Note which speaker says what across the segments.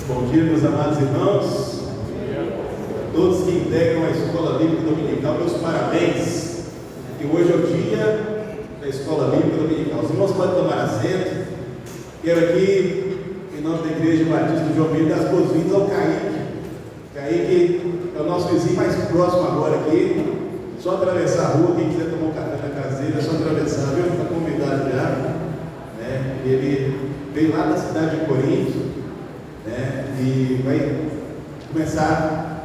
Speaker 1: Bom dia, meus amados irmãos. Todos que integram a Escola Bíblica Dominical, meus parabéns. E hoje é o dia da Escola Bíblica Dominical. Os irmãos podem tomar assento. Quero aqui, em nome da Igreja Batista do João Vitor, dar as boas-vindas ao Kaique. Kaique é o nosso vizinho mais próximo agora aqui. Só atravessar a rua, quem quiser tomar um café na casa dele, é só atravessar, viu? Está convidado já. Ele veio lá da cidade de Corinto, e vai começar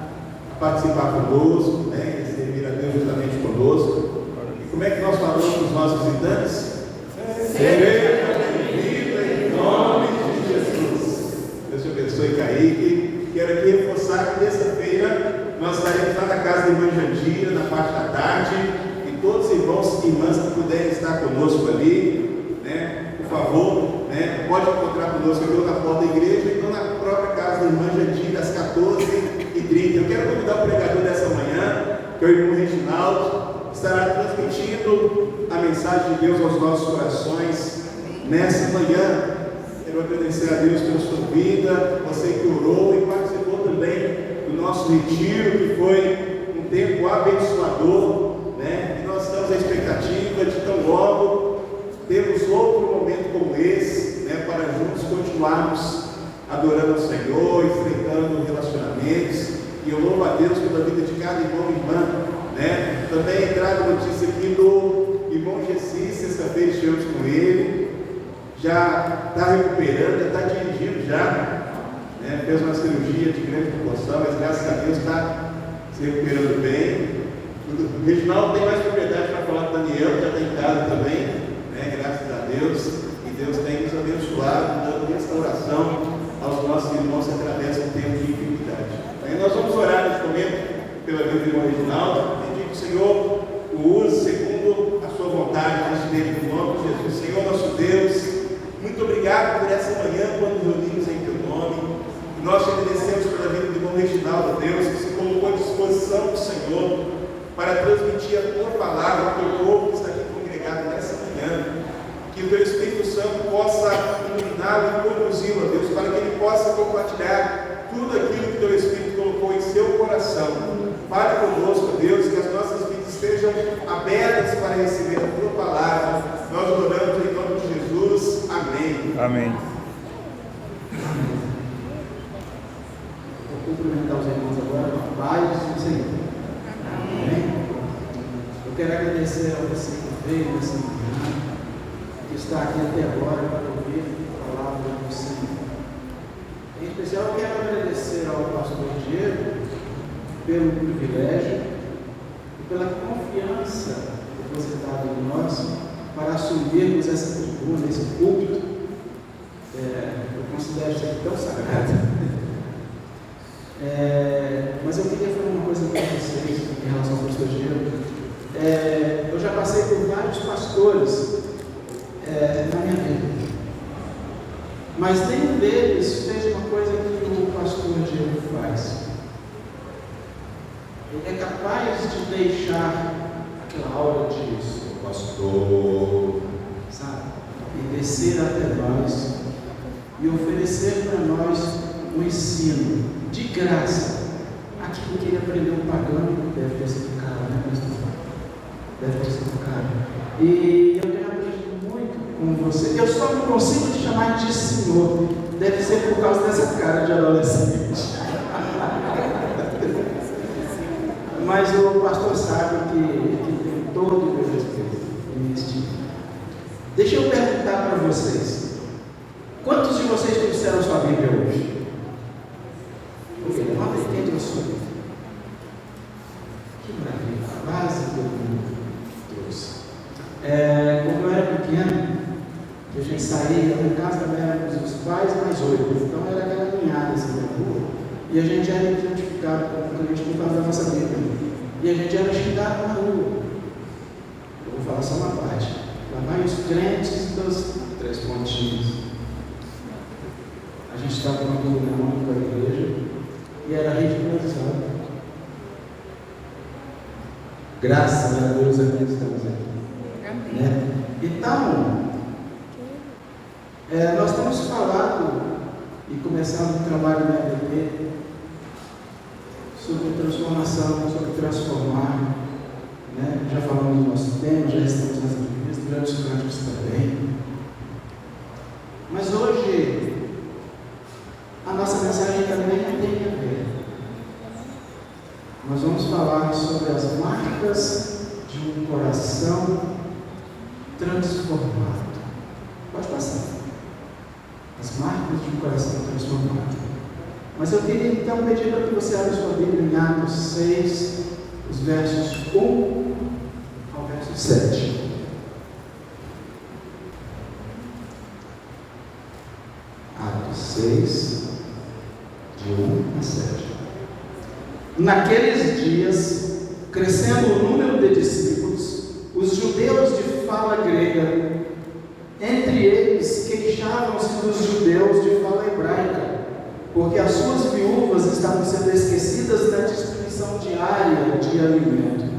Speaker 1: a participar conosco, e servir a Deus juntamente conosco. E como é que nós falamos para os nossos visitantes? Seja bem-vindo em nome de Jesus. Deus te abençoe, Kaique. Quero aqui reforçar que terça-feira nós estaremos lá na casa da irmã Jandira, na parte da tarde, e todos os irmãos e irmãs que puderem estar conosco ali, por favor, pode encontrar conosco aqui na porta da igreja, então na própria casa da irmã Jandira, às 14h30. Eu quero convidar o pregador dessa manhã, que é o irmão Reginaldo, que estará transmitindo a mensagem de Deus aos nossos corações nessa manhã. Quero agradecer a Deus pela sua vida, você que orou e participou também do nosso retiro, que foi um tempo abençoador, e nós estamos à expectativa de tão logo temos outro momento como esse, para juntos continuarmos adorando o Senhor, estreitando relacionamentos. E eu louvo a Deus pela vida de cada irmão e irmã, Também trago notícia aqui do irmão Gessi, sexta-feira estivemos com ele, já está recuperando, já está dirigindo já, fez uma cirurgia de grande proporção, mas graças a Deus está se recuperando bem. O Reginaldo tem mais propriedade para falar com o Daniel, já está em casa também, graças a Deus, e Deus tem nos abençoado, dando restauração aos nossos irmãos através do tempo de enfermidade. Aí nós vamos orar neste momento pela vida do irmão Reginaldo, pedir que o Senhor o use segundo a sua vontade neste tempo, no nome de Jesus. Senhor nosso Deus, muito obrigado por essa manhã, quando nos reunimos em teu nome. Nós te agradecemos pela vida do irmão Reginaldo, Deus, que se colocou à disposição do Senhor para transmitir a tua palavra ao teu povo que está aqui congregado nessa manhã. Que o teu Espírito Santo possa iluminá-lo e conduzi-lo, Deus, para que ele possa compartilhar tudo aquilo que o teu Espírito colocou em seu coração. Fale conosco, Deus, que as nossas vidas estejam abertas para receber a tua palavra. Nós oramos em nome de Jesus. Amém.
Speaker 2: Amém.
Speaker 3: Vou cumprimentar os irmãos agora com a paz do Senhor. Amém. Eu quero agradecer a você que veio nessa manhã, que está aqui até agora para ouvir a palavra do Senhor. Em especial, eu quero agradecer ao pastor Diego pelo privilégio e pela confiança depositada em nós para assumirmos essa tribuna, esse púlpito. Eu considero isso aqui tão sagrado. Mas eu queria falar uma coisa para vocês em relação ao pastor Diego. Eu já passei por vários pastores na minha vida, mas nenhum deles fez uma coisa que o pastor Diego faz. Ele é capaz de deixar aquela aura de pastor, sabe, e descer até nós e oferecer para nós um ensino de graça. Aquilo que ele aprendeu pagando deve ter sido caro, pastor? Deve ter sido caro. E eu tenho aprendido muito com você. Eu só não consigo te chamar de senhor. Deve ser por causa dessa cara de adolescente. Mas o pastor sabe que tem todo o meu respeito e me estima. Deixa eu perguntar para vocês: quantos de vocês trouxeram sua Bíblia hoje? Levanta aí, quem trouxe sua Bíblia? Que maravilha, quase todo mundo trouxe. Quando eu era pequeno, a gente saía, em casa também era com os pais mais 8, então era aquela caminhada assim na rua, e a gente era identificado com a gente por causa da nossa Bíblia, e a gente era xingado na rua. Eu vou falar só uma parte. Lá vai os crentes dos 3 pontinhos. A gente estava com uma Bíblia na mão da igreja e era ridicularizado. Graças a Deus ainda estamos aqui. Então, nós temos falado e começando um trabalho na EBT sobre transformação, sobre transformar, né? Já falamos do nosso tema, já estamos nas entrevistas, durante os cânticos também. Mas hoje, a nossa mensagem também tem a ver. Nós vamos falar sobre as marcas de um coração transformado. Pode passar. As marcas de um coração transformado. Mas eu queria então pedir para que você abra sua Bíblia em Atos 6, os versos 1 ao verso 7. Atos 6, de 1 a 7. Naqueles dias, crescendo o número de discípulos, os judeus de fala grega, entre eles queixavam-se dos judeus de fala hebraica, porque as suas viúvas estavam sendo esquecidas na distribuição diária de alimento.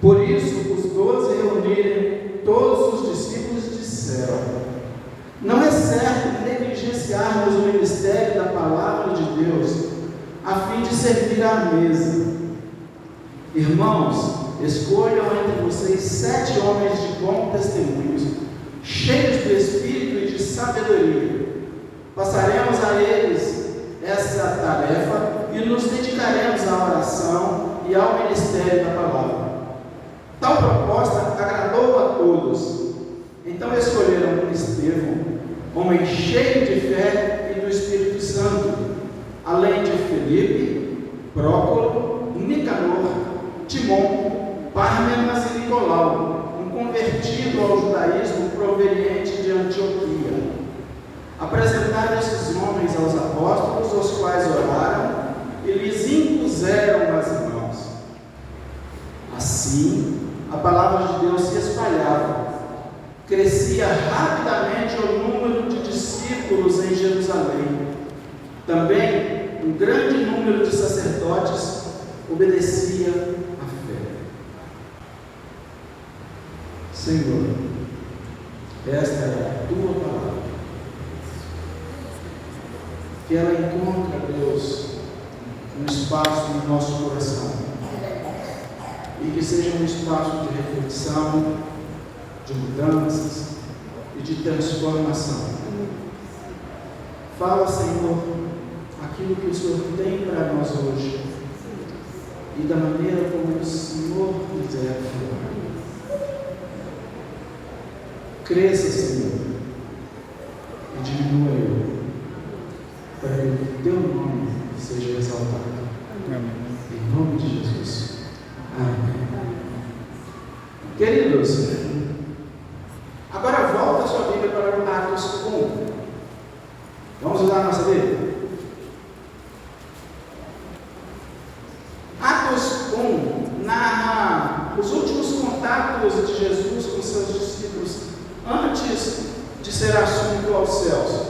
Speaker 3: Por isso, os 12 reunirem todos os discípulos disseram: não é certo negligenciarmos o ministério da palavra de Deus, a fim de servir à mesa. Irmãos, escolham entre vocês 7 homens de bom testemunho, cheios do Espírito e de sabedoria. Passaremos a eles essa tarefa e nos dedicaremos à oração e ao ministério da palavra. Tal proposta agradou a todos. Então escolheram Estevão, homem cheio de fé e do Espírito Santo, além de Felipe, Prócoro, Nicanor, Timon, Pármenas e Nicolau, um convertido ao judaísmo proveniente de Antioquia. Apresentaram esses homens aos apóstolos, os quais oraram e lhes impuseram as mãos. Assim, a palavra de Deus se espalhava. Crescia rapidamente o número de discípulos em Jerusalém. Também um grande número de sacerdotes obedecia à fé. Senhor, esta é a tua palavra. Que ela encontre, Deus, um espaço no nosso coração. E que seja um espaço de reflexão, de mudanças e de transformação. Fala, Senhor, aquilo que o Senhor tem para nós hoje e da maneira como o Senhor quiser falar. Cresça, Senhor, e diminua eu, para que o teu nome seja exaltado. Amém. Em nome de Jesus. Amém. Queridos, agora volta a sua Bíblia para o Atos 1. Vamos usar a nossa Bíblia? Atos 1 narra os últimos contatos de Jesus com seus discípulos antes de ser assunto aos céus.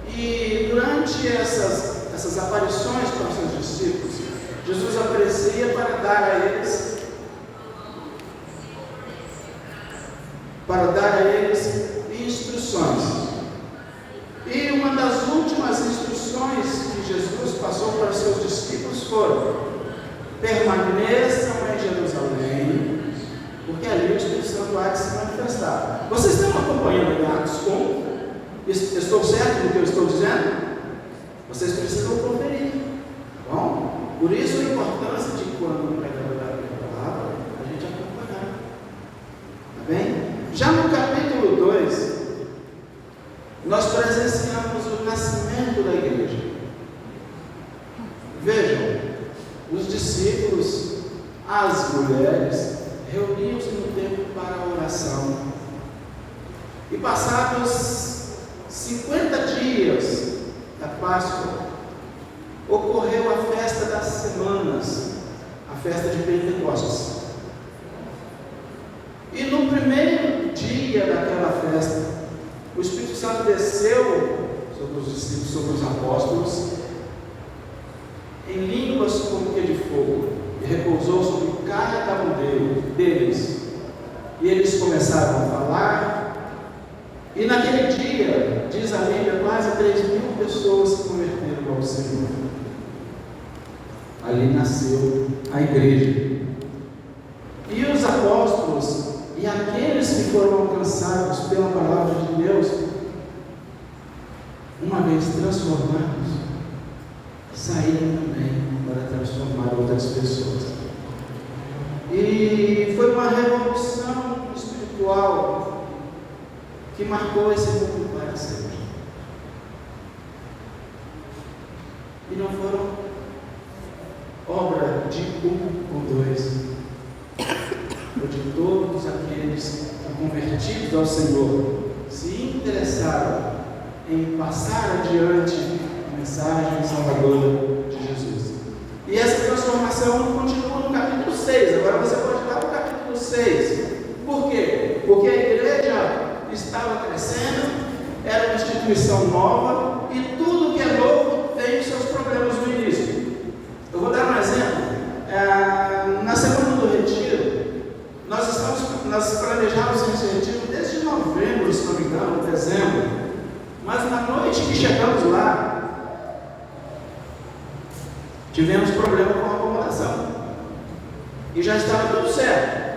Speaker 3: E durante essas aparições com seus discípulos, Jesus aparecia para dar a eles instruções. E uma das últimas instruções que Jesus passou para os seus discípulos foram: permaneçam em Jerusalém, porque ali o Espírito Santo há de se manifestar. Vocês estão acompanhando em Atos 1? Estou certo no que eu estou dizendo? Vocês precisam conferir. Bom, por isso a importância de quando o pregador dá a palavra, a gente acompanhar. Tá bem? Já no capítulo 2, nós presenciamos o nascimento da igreja. Vejam, os discípulos, as mulheres, reuniam-se no templo para a oração. E passados 50 dias da Páscoa, ocorreu a festa das semanas, a festa de Pentecostes. E no primeiro dia daquela festa, o Espírito Santo desceu sobre os discípulos, sobre os apóstolos, em línguas como que de fogo, e repousou sobre cada um deles. E eles começaram a falar, e naquele dia, diz a Bíblia, quase 3.000 pessoas Senhor. Ali nasceu a igreja. E os apóstolos e aqueles que foram alcançados pela palavra de Deus, uma vez transformados, saíram também para transformar outras pessoas. E foi uma revolução espiritual que marcou esse mundo para sempre. E não foram obra de um ou dois, ou de todos aqueles convertidos ao Senhor se interessaram em passar adiante a mensagem salvadora de Jesus. E essa transformação continua no capítulo 6. Agora você pode dar para o capítulo 6. Por quê? Porque a igreja estava crescendo, era uma instituição nova, e tudo que é novo tem os seus problemas no início. Eu vou dar um exemplo. Na semana do retiro, nós planejávamos esse retiro desde novembro, se não me engano, dezembro. Mas na noite que chegamos lá, tivemos problema com a acomodação. E já estava tudo certo.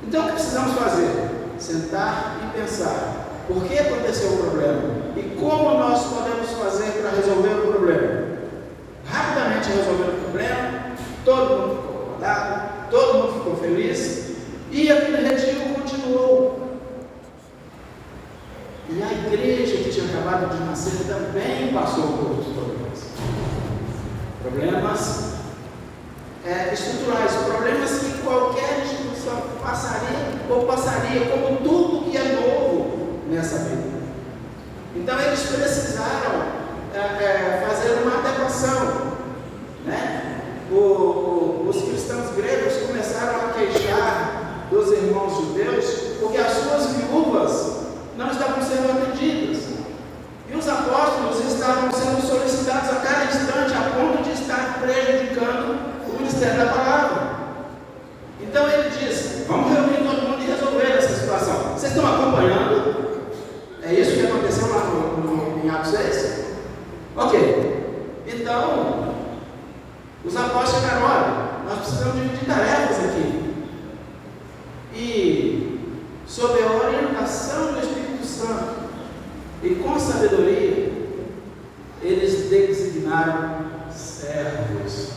Speaker 3: Então o que precisamos fazer? Sentar e pensar. Por que aconteceu o problema? E como nós podemos fazer para resolver o problema? Rapidamente resolvemos o problema, todo mundo ficou acordado, todo mundo ficou feliz, e aquele retiro continuou. E a igreja que tinha acabado de nascer também passou por outros problemas. Problemas estruturais, problemas que qualquer instituição passaria como tudo que é novo nessa vida. Então eles precisaram fazer uma adequação, né? Os cristãos gregos começaram a queixar dos irmãos judeus porque as suas viúvas não estavam sendo atendidas. E os apóstolos estavam sendo solicitados a cada instante a ponto de estar prejudicando o ministério da palavra. Então ele diz: vamos reunir todo mundo e resolver essa situação. Vocês estão acompanhando? É isso que aconteceu lá em Atos 6? Ok. Então, os apóstolos chegaram: olha, nós precisamos dividir tarefas aqui. E, sob a orientação do Espírito Santo e com sabedoria, eles designaram servos.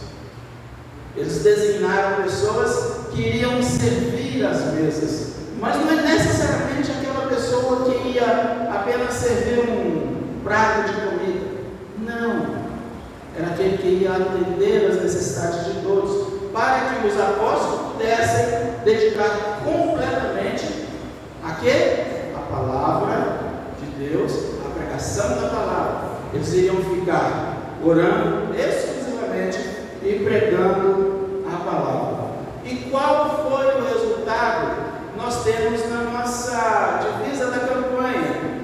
Speaker 3: Eles designaram pessoas que iriam servir as mesas. Mas não é necessariamente aquela pessoa que ia apenas servir um prato de comida. Não. Era aquele que ia atender as necessidades de todos, para que os apóstolos pudessem dedicar completamente a palavra de Deus, a pregação da palavra. Eles iriam ficar orando exclusivamente e pregando a palavra. E qual foi o resultado? Nós temos na nossa divisa da campanha: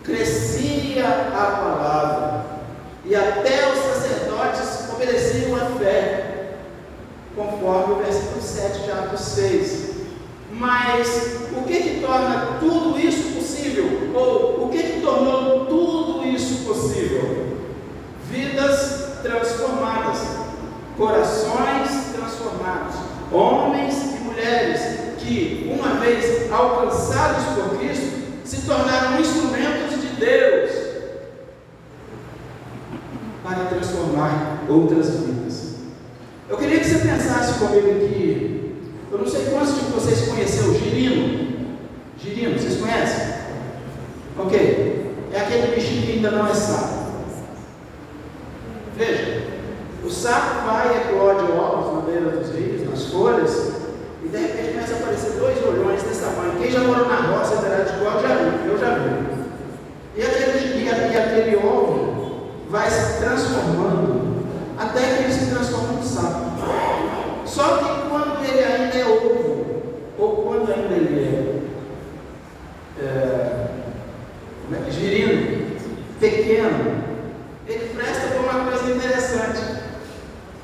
Speaker 3: crescia a palavra, e até os sacerdotes obedeciam à fé, conforme o versículo 7 de Atos 6. Mas o que torna tudo isso possível? Ou o que tornou tudo isso possível? Vidas transformadas, corações transformados, homens e mulheres que, uma vez alcançados por Cristo, se tornaram instrumentos de Deus para transformar outras vidas. Eu queria que você pensasse comigo aqui. Eu não sei quantos de vocês conheceram Girino. Girino, vocês conhecem? Ok. É aquele bichinho que ainda não é sapo. Veja, o sapo vai e eclode ovos na beira dos rios, nas folhas, e de repente começa a aparecer 2 olhões desse tamanho. Quem já morou na roça em Beirada de Cor já viu, eu já vi. E aquele ovo vai se transformando até que ele se transforma num sapo. Só que quando ele ainda é ovo, ou quando ainda ele é girino, pequeno, ele presta para uma coisa interessante,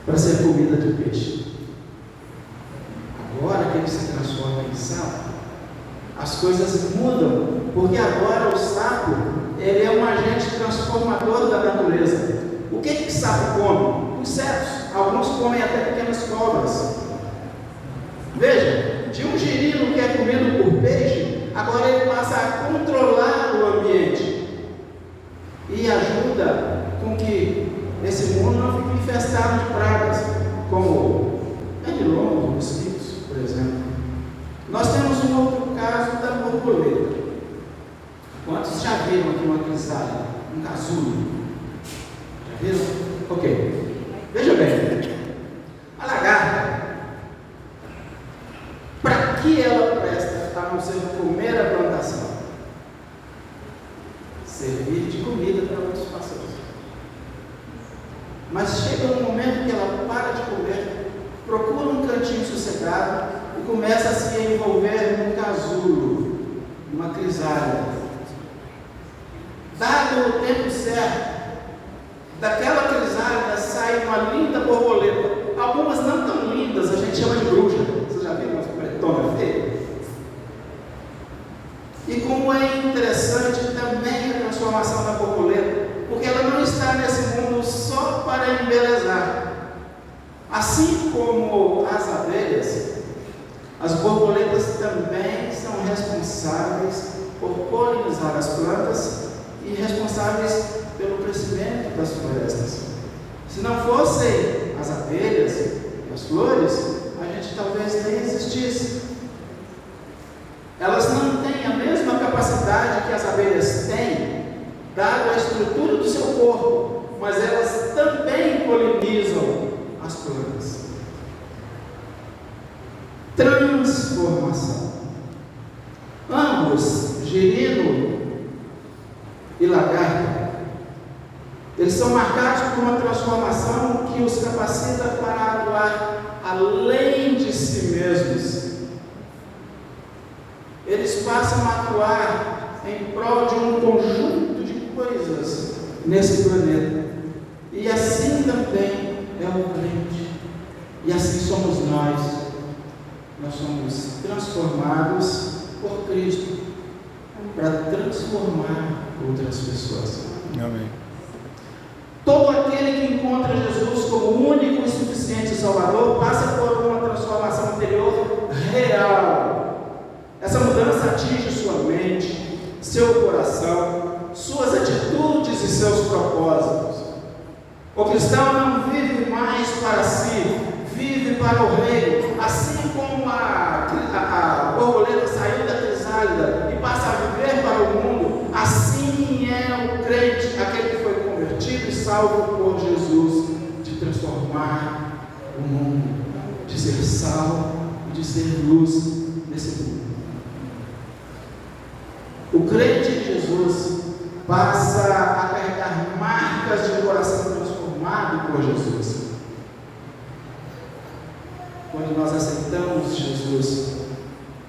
Speaker 3: para ser comida de peixe. Agora que ele se transforma em sapo, as coisas mudam, porque agora o sapo, ele é um agente transformador da natureza. sapo come? Insetos. Alguns comem até pequenas cobras. Veja, de um girino que é comido por peixe, agora ele passa a controlar o ambiente e ajuda com que esse mundo não fique infestado de pragas, como pernilongos, mosquitos, por exemplo. Nós temos um outro caso da borboleta. Quantos já viram aqui uma crisálida, um casulo? Já viram? Ok. Veja bem, a lagarta, para que ela presta a não ser comer a plantação? Servir de comida para outros pássaros. Mas chega um momento que ela para de comer, procura um cantinho sossegado e começa a se envolver num casulo, numa crisálida. Dado o tempo certo, daquela crisálida sai uma linda borboleta. Algumas não tão lindas, a gente chama de bruxa. Vocês já viram umas pretonas feias? E como é interessante também a transformação da borboleta, porque ela não está nesse mundo só para embelezar. Assim como as abelhas, as borboletas também são responsáveis por polinizar as plantas e responsáveis pelo crescimento das florestas. Se não fossem as abelhas e as flores, a gente talvez nem existisse. Elas não têm a mesma capacidade que as abelhas têm, dado a estrutura do seu corpo, mas elas também polinizam as plantas. Transformação. Ambos, girino e lagarta, eles são marcados por uma transformação que os capacita para atuar além de si mesmos. Eles passam a atuar em prol de um conjunto de coisas nesse planeta. E assim também é o crente. E assim somos nós. Nós somos transformados por Cristo para transformar outras pessoas.
Speaker 1: Amém.
Speaker 3: Todo aquele que encontra Jesus como único e suficiente Salvador passa por uma transformação interior real. Essa mudança atinge sua mente, seu coração, suas atitudes e seus propósitos. O cristão não vive mais para si, vive para o reino. Assim como a borboleta saiu da crisálida e passa a viver para o mundo, assim é o crente, aquele que foi convertido e salvo por Jesus, de transformar o mundo, de ser sal e de ser luz nesse mundo. O crente de Jesus passa a carregar marcas de um coração transformado por Jesus. Quando nós aceitamos Jesus,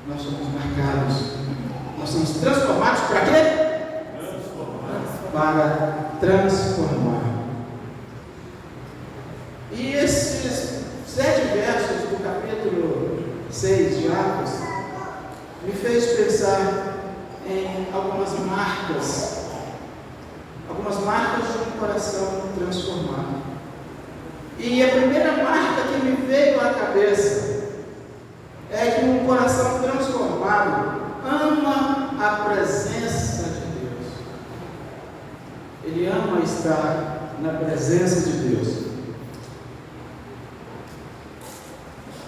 Speaker 3: nós somos marcados, nós somos transformados para quê? Para transformar. E esses 7 versos do capítulo 6 de Atos me fez pensar em algumas marcas de um coração transformado. E a primeira marca que me veio à cabeça é que um coração transformado ama a presença de Deus. Ele ama estar na presença de Deus.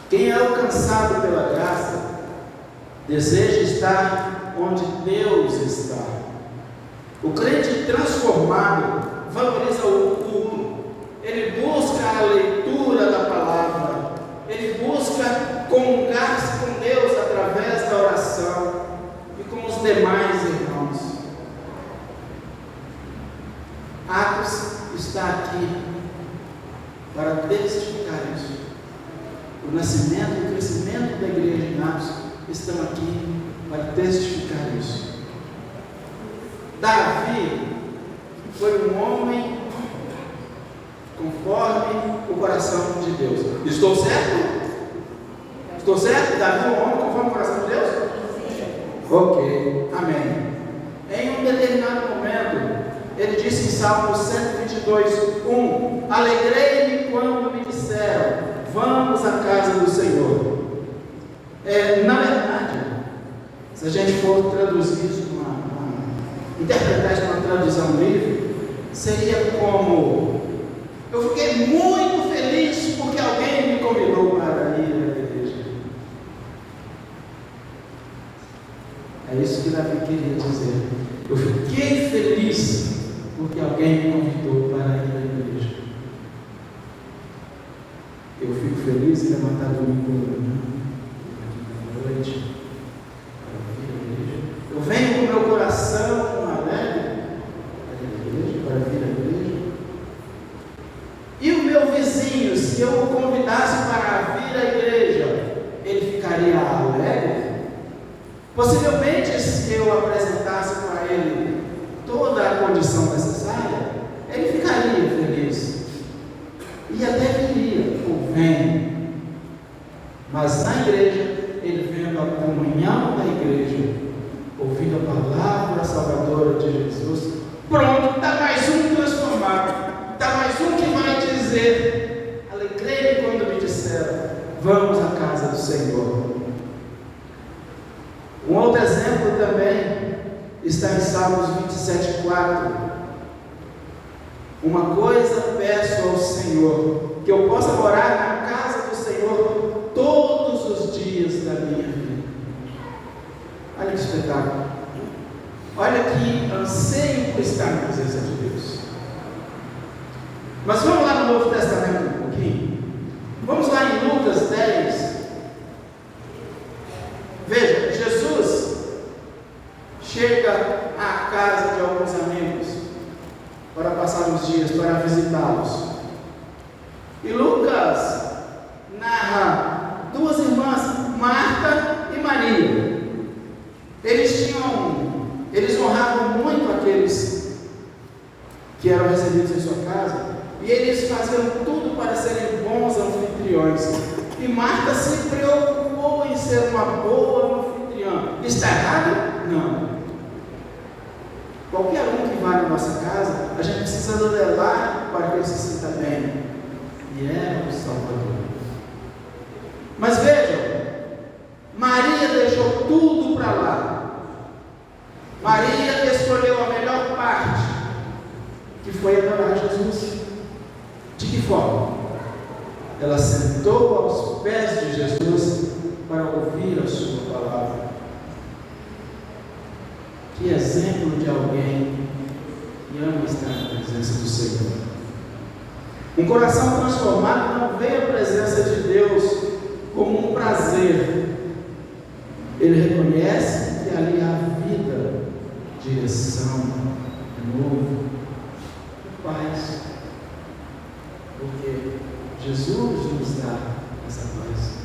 Speaker 3: Quem é alcançado pela graça deseja estar onde Deus está. O crente transformado valoriza o culto. Ele busca a leitura da palavra. Ele busca comungar-se com Deus através da oração e com os demais irmãos. Atos está aqui para testificar isso. O nascimento e o crescimento da igreja em Atos estão aqui para testificar isso. Davi foi um homem conforme o coração de Deus. Estou certo? Estou certo? Davi é um homem conforme o coração de Deus? Ok, amém. Em um determinado momento, ele disse em Salmo 122:1: Alegrei-me quando me disseram: vamos à casa do Senhor. Na verdade, se a gente for traduzir isso, interpretar isso numa tradução livre, seria como: eu fiquei muito feliz porque alguém me convidou para ir à igreja. É isso que Davi queria dizer. Eu fiquei feliz porque alguém me convidou para ir à igreja. Eu fico feliz em levantar domingo à noite para vir à igreja. Eu venho com meu coração alegre para vir à igreja. E o meu vizinho, se eu o convidasse para vir à igreja, ele ficaria alegre? Possivelmente, se eu apresentasse para ele toda a condição necessária, ele ficaria feliz. E até viria, ou vem. Mas na igreja, ele vendo a comunhão da igreja, ouvindo a palavra salvadora de Jesus, pronto, está mais um transformado, está mais um que vai dizer: alegrei quando me disseram, vamos à casa do Senhor. Um outro exemplo também está em Salmos 27:4. Uma coisa peço ao Senhor, que eu possa morar na casa do Senhor todos os dias da minha vida. Olha que espetáculo. Olha que anseio por estar na presença de Deus. Mas vamos lá no Novo Testamento um pouquinho. Vamos lá em Lucas 10. Veja, Jesus chega à casa de alguns amigos para passar uns dias, para visitá-los. E Lucas narra duas irmãs, Marta e Maria. Eles honravam muito aqueles que eram recebidos em sua casa, e eles faziam tudo para serem bons anfitriões. E Marta se preocupou em ser uma boa anfitriã. Está errado? Não. Qualquer um que vá na nossa casa, a gente precisa zelar para que ele se sinta bem. E era o Salvador. Mas vejam, Maria deixou tudo para lá. Maria escolheu a melhor parte, que foi adorar Jesus. De que forma? Ela sentou aos pés de Jesus para ouvir a sua palavra. Que exemplo de alguém que ama estar na presença do Senhor. Um coração transformado não vê a presença de Deus como um prazer. Ele reconhece que ali há vida, direção, novo, paz. Porque Jesus nos dá essa paz.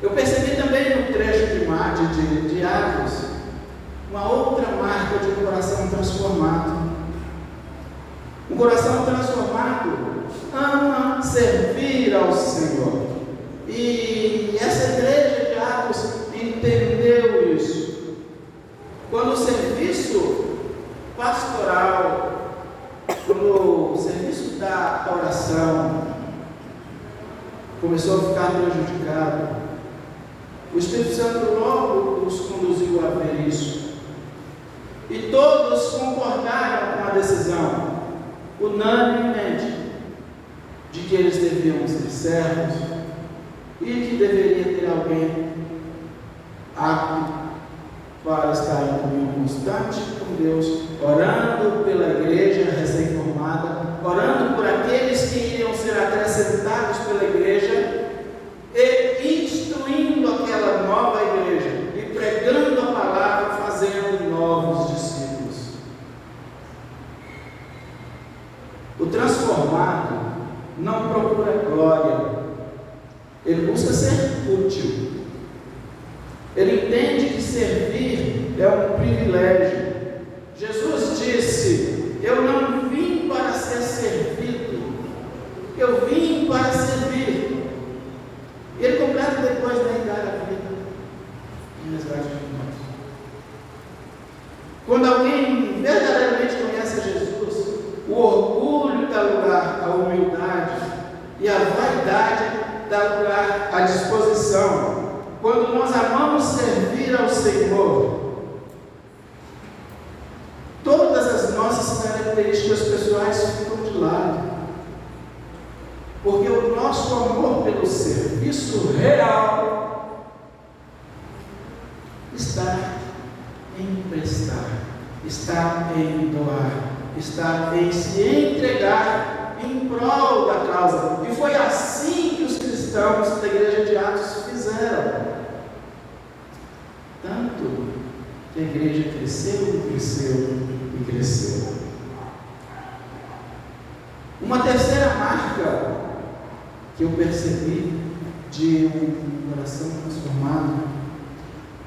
Speaker 3: Eu percebi também no trecho de Atos uma outra marca de um coração transformado. Um coração transformado ama servir ao Senhor. E essa igreja de Atos entendeu isso. Quando o serviço pastoral, quando o serviço da oração começou a ficar prejudicado, o Espírito Santo logo os conduziu a ver isso. E todos concordaram com a decisão, unanimemente, de que eles deviam ser servos e que deveria ter alguém apto para estar em comunhão constante com Deus, orando pela igreja recém-formada, orando por aqueles que iriam ser acrescentados pela igreja e instruindo aquela nova igreja e pregando a palavra, fazendo novos discípulos. O transformado não procura glória, ele busca ser útil. Ele entende que servir é um privilégio. Jesus disse: eu não vim para ser servido, eu vim para servir. E ele completa depois da dar a vida em resgate de nós. Quando alguém verdadeiramente conhece a Jesus, o orgulho dá lugar e a vaidade dá lugar à disposição. Quando nós amamos servir ao Senhor, todas as nossas características pessoais ficam de lado, porque o nosso amor pelo serviço real está em prestar, está em doar, está em se entregar em prol da causa. E foi assim que os cristãos da igreja de Atos fizeram. Tanto que a igreja cresceu, cresceu e cresceu. Uma terceira marca que eu percebi de um coração transformado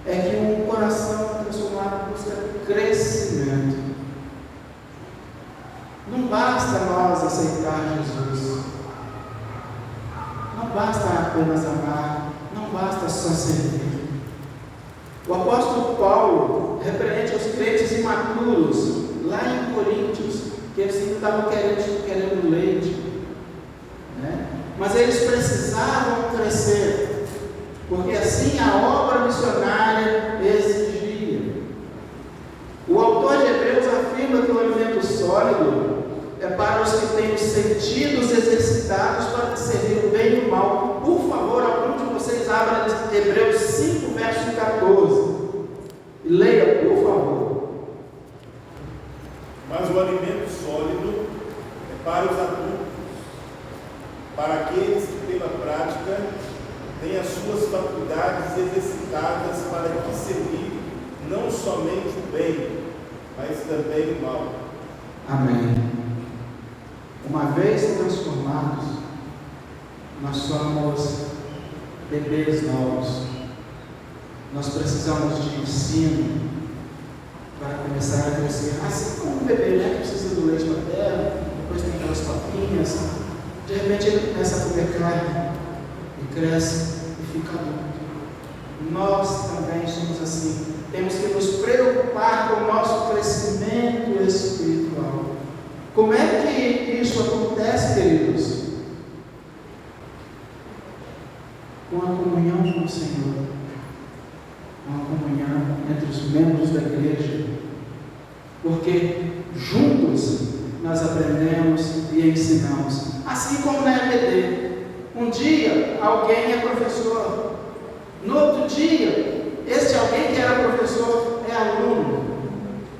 Speaker 3: é que um coração transformado busca crescimento. Não basta nós aceitar Jesus, não basta apenas amar, não basta só servir. O apóstolo Paulo repreende os crentes imaturos lá em Coríntios, que eles ainda estavam querendo leite, né? Mas eles precisavam crescer, porque assim a obra missionária exigia. O autor de Hebreus afirma que o alimento sólido é para os que têm os sentidos exercitados para discernir o bem e o mal. Por favor, algum de vocês abra Hebreus 5, verso 14 e leia, por favor.
Speaker 1: Mas o alimento sólido é para os adultos, para aqueles que pela prática têm as suas faculdades exercitadas para discernir não somente o bem, mas também o mal.
Speaker 3: Amém. Uma vez transformados, nós somos bebês novos. Nós precisamos de ensino para começar a crescer. Assim como um bebê, né, que precisa do leite materno, depois tem aquelas papinhas, de repente ele começa a comer carne e cresce e fica adulto. Nós também somos assim. Temos que nos preocupar com o nosso crescimento espiritual. Como é que isso acontece, queridos? Com a comunhão com o Senhor, com a comunhão entre os membros da igreja, porque juntos nós aprendemos e ensinamos, assim como na EBD. Um dia alguém é professor, no outro dia este alguém que era professor é aluno,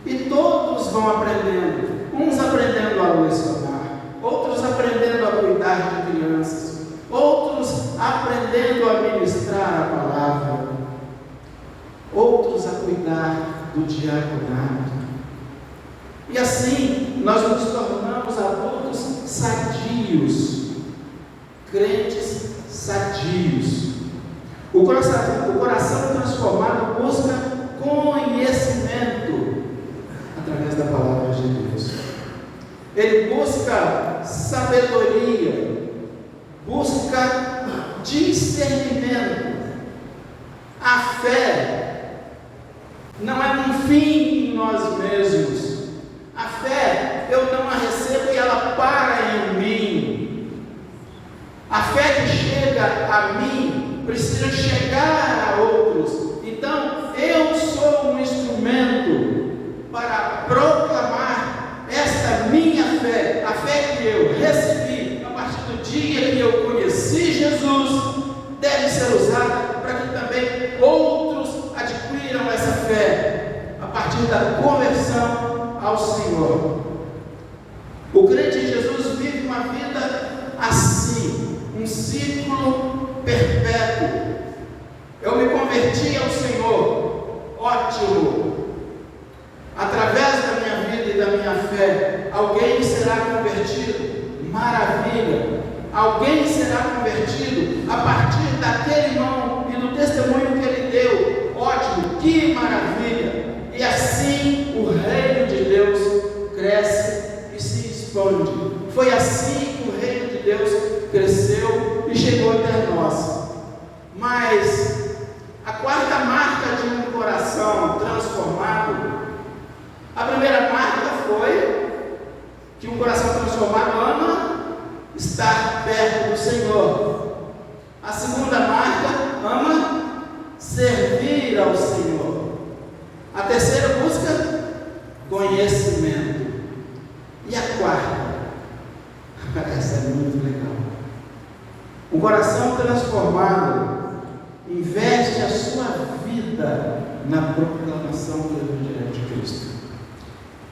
Speaker 3: e todos vão aprendendo, uns aprendendo a lecionar, outros aprendendo a cuidar de crianças, outros aprendendo a ministrar a palavra, outros a cuidar do diaconato. E assim nós nos tornamos adultos sadios, crentes sadios. O coração transformado busca conhecimento através da palavra de Deus. Ele busca sabedoria, busca discernimento. A fé não é um fim em nós mesmos. A fé, eu não a recebo e ela para em mim. A fé que chega a mim precisa chegar a outros. Então, eu sou um instrumento para proclamar esta minha fé, a fé que eu recebi a partir do dia que eu conheci Jesus, deve ser usada para que também outros adquiram essa fé a partir da conversão ao Senhor. O crente em Jesus vive uma vida assim, um ciclo perpétuo. Eu me converti ao Senhor, ótimo. Através da minha vida e da minha fé, alguém será convertido, maravilha. Alguém será convertido a partir daquele irmão e do testemunho que ele deu, ótimo, que maravilha. E assim o reino de Deus cresce e se expande. Foi assim que o reino de Deus cresceu e chegou até nós. Mas a quarta marca de um coração transformado, a primeira marca foi que um coração transformado ama e estar perto do Senhor. A segunda marca, ama servir ao Senhor. A terceira busca conhecimento. E a quarta, essa é muito legal. Um coração transformado investe a sua vida na proclamação do Evangelho de Cristo.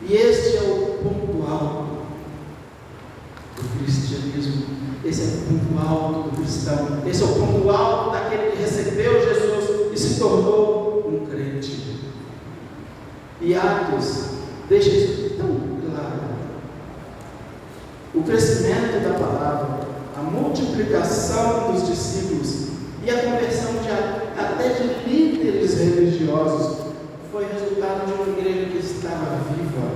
Speaker 3: E este é o ponto alto do cristianismo. Esse é o ponto alto do cristão. Esse é o ponto alto daquele que recebeu Jesus e se tornou um crente. E Atos deixa isso tão claro. O crescimento da palavra, a multiplicação dos discípulos e a conversão até de líderes religiosos foi resultado de uma igreja que estava viva,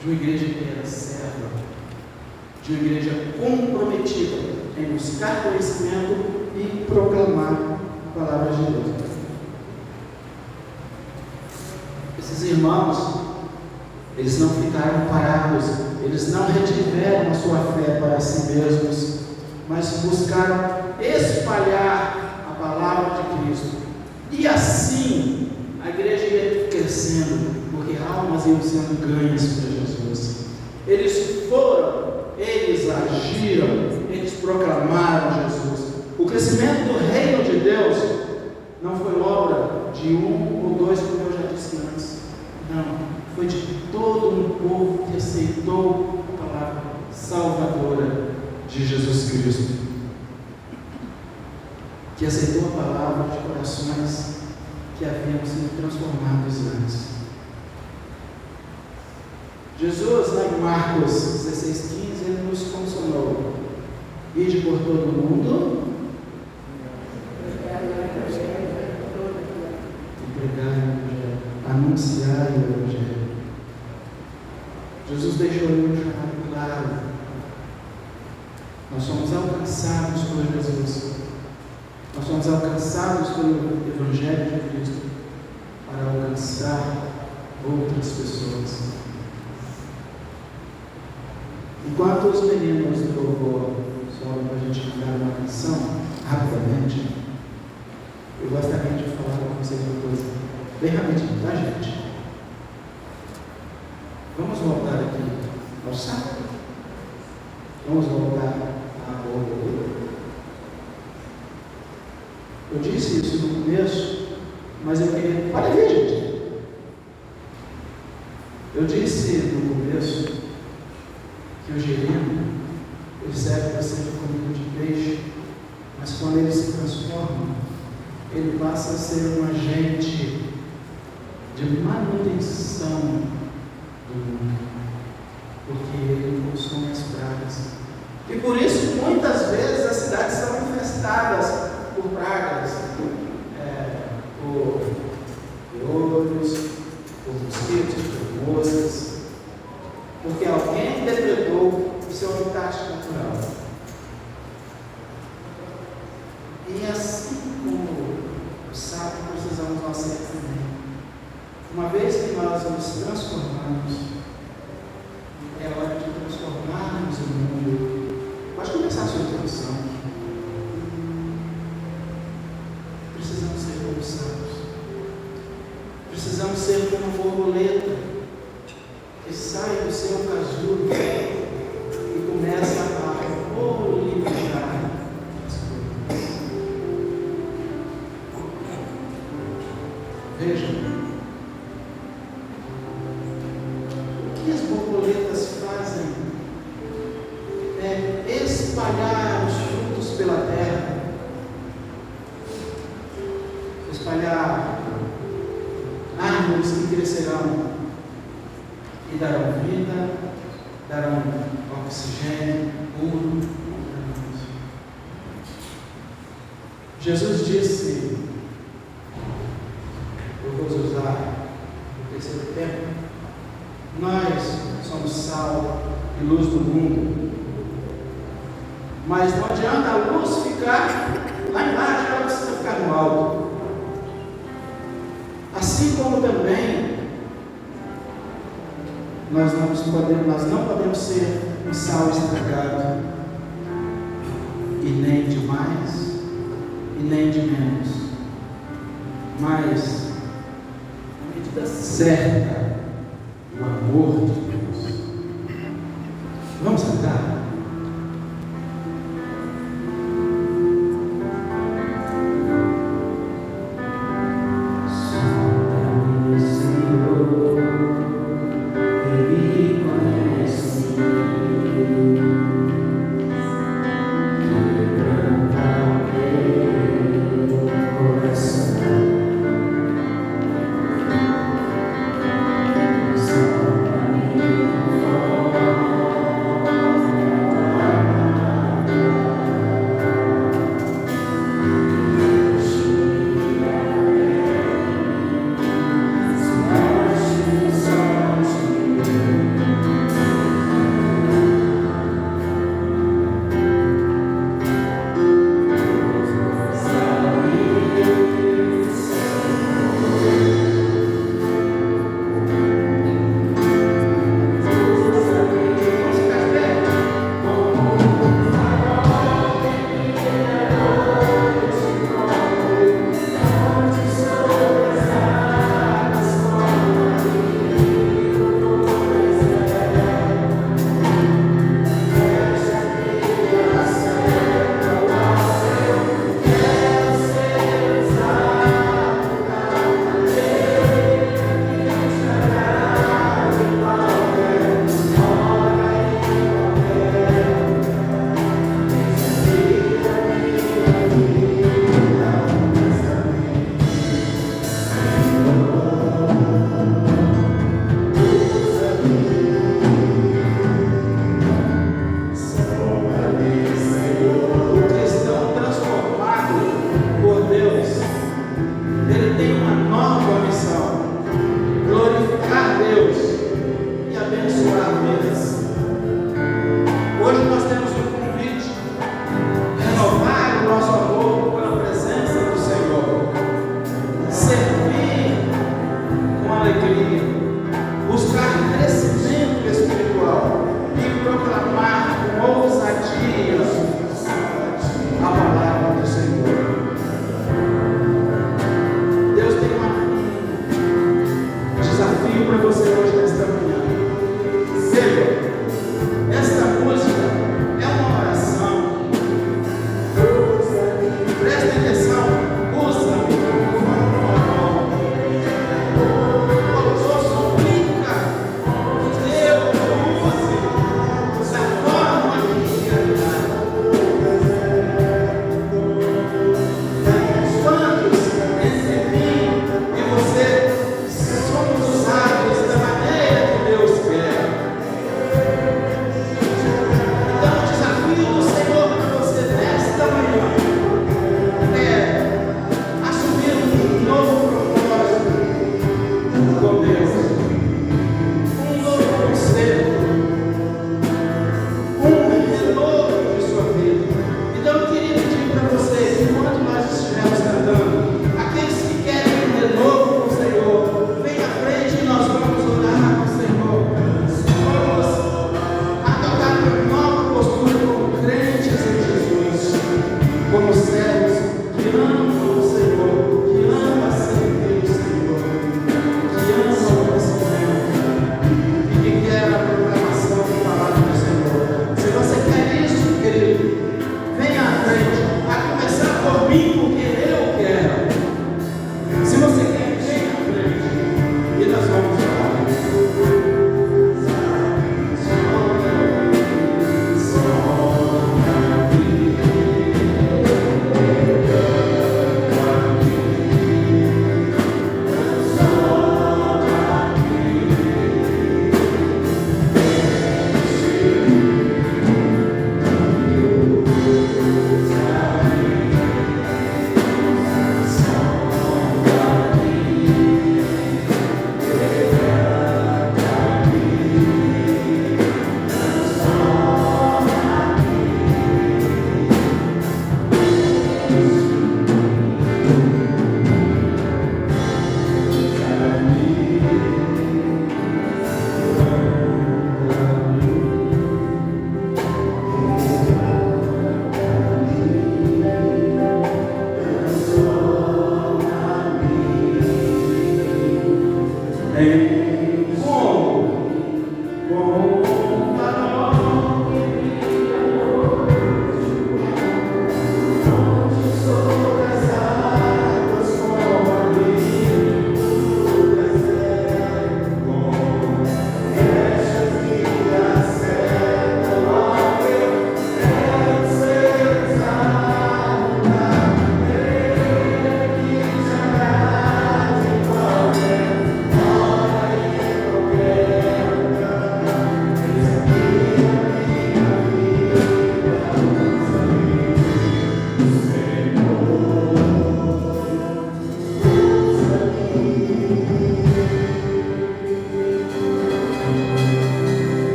Speaker 3: de uma igreja que era serva, de uma igreja comprometida em buscar conhecimento e proclamar a palavra de Deus. Esses irmãos, eles não ficaram parados, eles não retiveram a sua fé para si mesmos, mas buscaram espalhar a palavra de Cristo. E assim, a igreja ia crescendo, porque almas iam sendo ganhas para Jesus. Eles foram, eles agiram, eles proclamaram Jesus. O crescimento do reino de Deus não foi obra de um ou dois, como eu já disse antes. Não. Foi de todo um povo que aceitou a palavra salvadora de Jesus Cristo, que aceitou a palavra de corações que haviam sido transformados antes. Jesus, lá em Marcos 16,15, ele nos consolou: ide por todo o mundo, pregar o Evangelho, anunciar o Evangelho. Jesus deixou ele chamado claro. Nós somos alcançados por Jesus. Nós somos alcançados pelo Evangelho de Cristo para alcançar outras pessoas. Enquanto os meninos do louvor sobem para a gente cantar uma canção, rapidamente, eu gostaria de falar com vocês uma coisa, bem rapidinho, tá, gente? Vamos voltar aqui ao sábado. Vamos voltar à boa. Eu disse isso no começo, mas eu queria. Olha aqui, gente. Eu disse no começo que o gerino ele serve para ser comida de peixe, mas quando ele se transforma, ele passa a ser um agente de manutenção do mundo, porque ele consome as pragas. E por isso, muitas vezes, as cidades são infestadas por pragas, por piolhos, por mosquitos, por moscas, porque alguém depredou o seu habitat natural. E assim como o sábio, precisamos nós ser também. Uma vez que nós nos transformamos, é hora de transformarmos o mundo. Pode começar a sua introdução. Precisamos ser como sábios. Precisamos ser como uma borboleta que sai do seu casulo e começa a polinejar as coisas. Vejam. O que as borboletas fazem é espalhar os frutos pela terra, espalhar árvores que crescerão e darão vida, darão oxigênio puro. Jesus disse, eu vou usar o terceiro tempo, nós somos sal e luz do mundo, mas não adianta a luz ficar lá embaixo, ela precisa ficar no alto. Assim como também nós não podemos ser um sal estragado, e nem de mais e nem de menos, mas a medida certa do amor de Deus. Vamos cantar?
Speaker 2: Só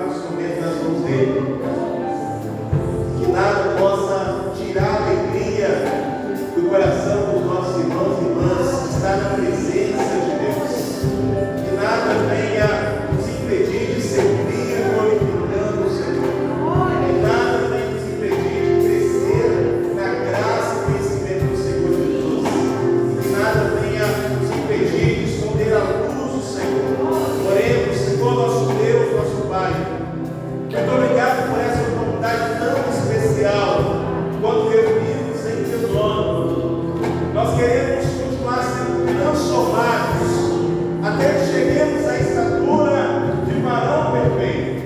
Speaker 1: fato instrumento nas mãos dele. Que nada possa tirar a alegria do coração dos nossos irmãos e irmãs que está na presença de Deus. Que nada venha nos impedir de servir glorificando o Senhor. Que nada venha nos impedir de crescer na graça e conhecimento do Senhor Jesus. Que nada venha nos impedir de esconder a luz do Senhor. Oremos, Senhor, nosso Deus, nosso Pai. Muito obrigado por essa oportunidade tão especial quando reunidos em teu nome. Nós queremos continuar sendo transformados até que cheguemos à estatura de varão perfeito,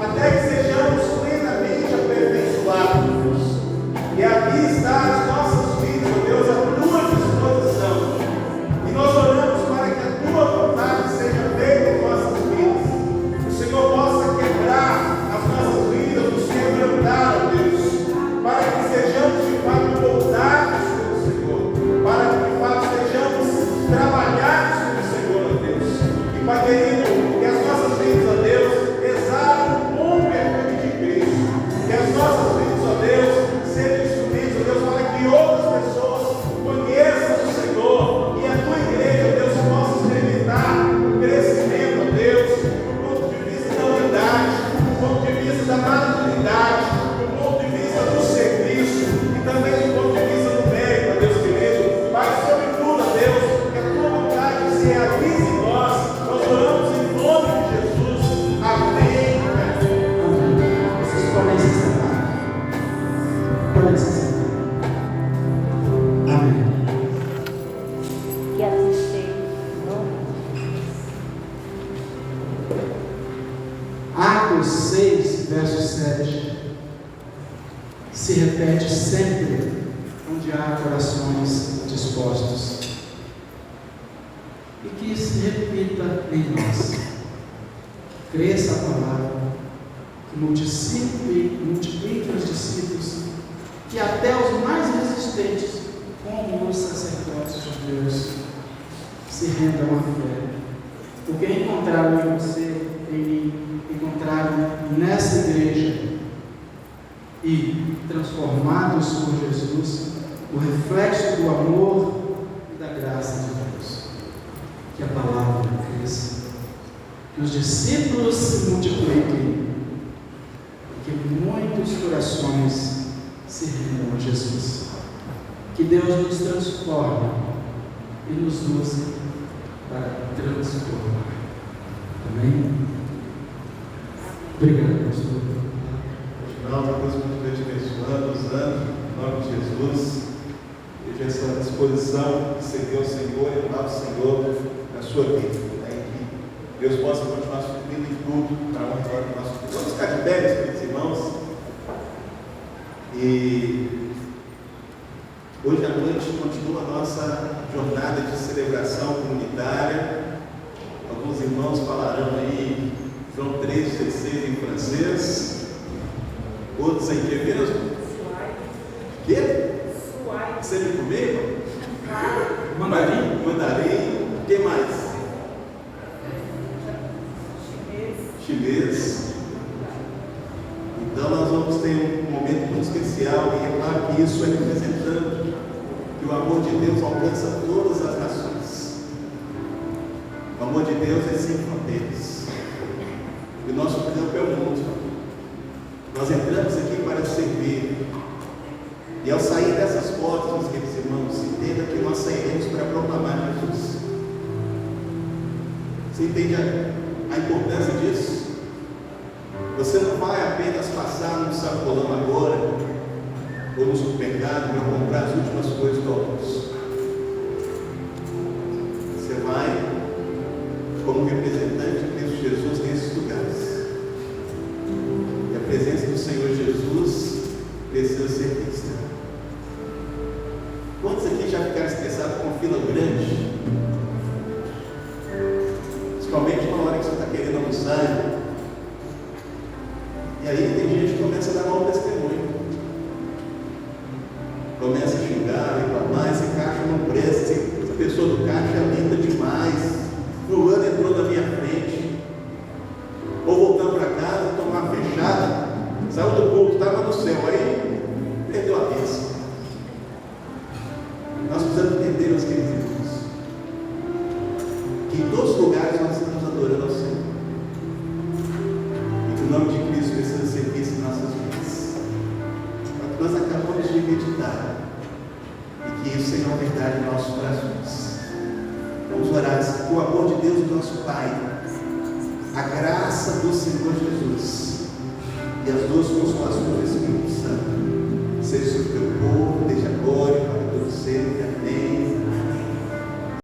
Speaker 1: até que sejamos plenamente aperfeiçoados. E aqui está as nossas vidas, ó Deus, à tua disposição. E nós oramos para que a tua vontade seja feita em nossas vidas. Que o Senhor possa quebrar as nossas vidas, nos quebrantar, ó Deus, para que sejamos de fato moldados pelo Senhor, para que de fato sejamos trabalhados pelo Senhor, ó Deus. E Pai querido, que as nossas vidas, ó Deus, exalem o bom perfume de Cristo. Que as nossas vidas, ó Deus, sejam instrumentos, ó Deus, para que outras pessoas conheçam o Senhor e a tua igreja, ó Deus, possa experimentar o crescimento, ó Deus, do ponto de vista da unidade, do ponto de vista da maturidade, do ponto de vista do serviço e também do ponto de vista do mérito, ó Deus querido. Pai, sobretudo, ó Deus, que a tua vontade se realize em nós. Nós oramos em nome de Jesus. Amém.
Speaker 3: Vocês podem se sentar. Podem se sentar. Amém.
Speaker 2: Que assim seja.
Speaker 3: Atos 6, verso 7, se repete sempre onde há corações dispostos. E que se repita em nós. Que cresça a palavra, que multiplique os discípulos, que até os mais resistentes, como os sacerdotes de Deus, se rendam à fé. Porque encontraram em você, em mim, encontraram nessa igreja e transformados por Jesus, o reflexo do amor e da graça de Deus. Que a palavra cresça, que os discípulos se multipliquem, que muitos corações se rendam a Jesus. Que Deus nos transforme e nos use para transformar. Amém? Obrigado, pastor.
Speaker 1: Reginaldo, Deus continue te abençoando, usando, em nome de Jesus. Veja essa disposição de servir ao Senhor e amar o Senhor na sua vida. Que Deus possa continuar suprindo em tudo para a honra do nosso Deus. Vamos ficar de pé, meus queridos irmãos. E hoje à noite continua a nossa jornada de celebração comunitária. Alguns irmãos falarão aí João 3,16 em francês. Outros em que mesmo? Quê? Você me comeu? Mandarim? Mandarim. O que mais? Chinês. Então nós vamos ter um momento muito especial e é claro que isso é representando que o amor de Deus alcança todas as nações. O amor de Deus é sem fronteiras. E o nosso campo é o mundo. Nós entramos aqui para servir. E ao sair dessas portas, meus queridos irmãos, entenda que nós sairemos para proclamar Jesus. Você entende a importância disso? Você não vai apenas passar num sacolão agora, ou no supermercado, para comprar as últimas coisas do almoço. Você vai como representante de Cristo Jesus nesses lugares. E a presença do Senhor Jesus precisa ser vista. Quantos aqui já ficaram estressados com fila grande? Principalmente na hora que você está querendo almoçar. E aí tem gente que começa a dar mau testemunho. Começa a xingar, reclamar, esse caixa não presta, essa pessoa do caixa é linda demais. Fulano entrou na minha frente. Ou voltando para casa, Saiu do culto, estava no céu, aí perdeu a bênção. Nós precisamos entender, meus queridos irmãos, que em todos os lugares nós estamos adorando ao Senhor. E que o nome de Cristo precisa ser visto em nossas vidas. Nós acabamos de meditar. E que isso seja uma verdade em nossos corações. Vamos orar, com o amor de Deus, nosso Pai, a graça do Senhor Jesus e as duas consolações do Espírito Santo seja sobre o teu povo, desde agora e para todo sempre. Amém.